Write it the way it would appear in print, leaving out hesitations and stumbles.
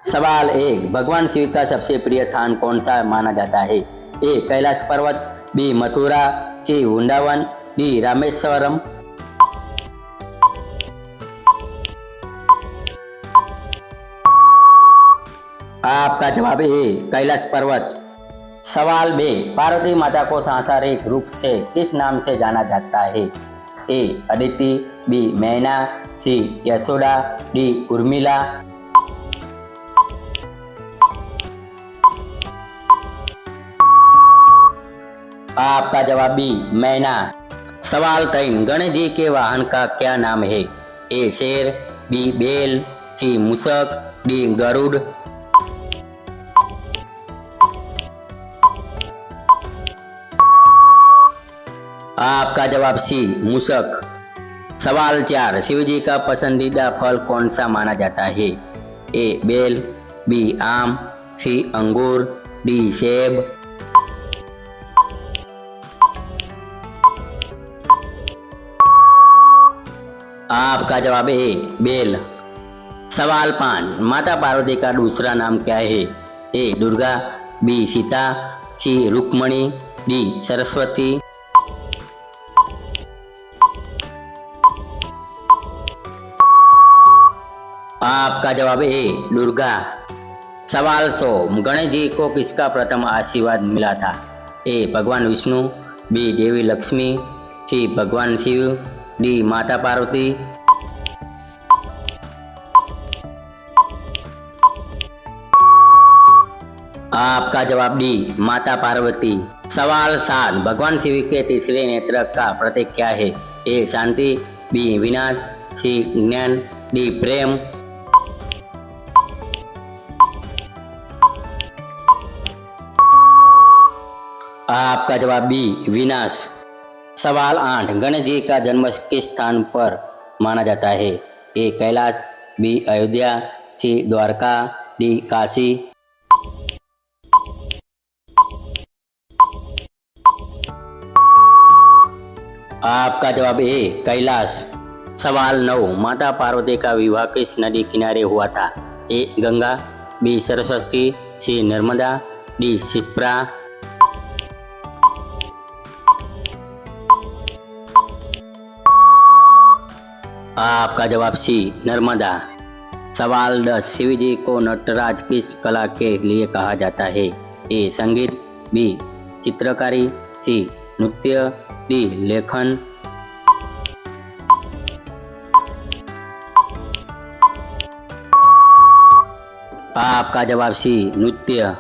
सवाल एक, भगवान शिव का सबसे प्रिय स्थान कौन सा माना जाता है? ए कैलाश पर्वत, बी मथुरा, सी वृंदावन, डी रामेश्वरम। आपका जवाब ए कैलाश पर्वत। सवाल बे, पार्वती माता को सांसारिक रूप से किस नाम से जाना जाता है? ए अदिति, बी मैना, सी यशोदा, डी उर्मिला। आपका जवाब बी मैना। सवाल 3, गणेश जी के वाहन का क्या नाम है? ए शेर, बी बैल, सी मूषक, डी गरुड़। आपका जवाब सी मूषक। सवाल 4, शिव जी का पसंदीदा फल कौन सा माना जाता है? ए बेल, बी आम, सी अंगूर, डी सेब। आपका जवाब ए बेल। सवाल 5, माता पार्वती का दूसरा नाम क्या है? ए दुर्गा, बी सीता, सी रुक्मणी, डी सरस्वती। आपका जवाब ए दुर्गा। सवाल 100, गणेश जी को किसका प्रथम आशीर्वाद मिला था? ए भगवान विष्णु, बी देवी लक्ष्मी, सी भगवान शिव, डी माता पार्वती। आपका जवाब डी माता पार्वती। सवाल 7, भगवान शिव के तीसरे नेत्र का प्रतीक क्या है? ए शांति, बी विनाश, सी ज्ञान, डी प्रेम। आपका जवाब बी विनाश। सवाल 8, गणेश जी का जन्म किस स्थान पर माना जाता है? ए कैलाश, बी अयोध्या, सी द्वारका, डी काशी। आपका जवाब ए कैलाश। सवाल 9, माता पार्वती का विवाह किस नदी किनारे हुआ था? ए गंगा, बी सरस्वती, सी नर्मदा, डी शिप्रा। आपका जवाब सी नर्मदा। सवाल 10, शिव जी को नटराज किस कला के लिए कहा जाता है? ए संगीत, बी चित्रकारी, सी नृत्य, डी लेखन। आपका जवाब सी नृत्य।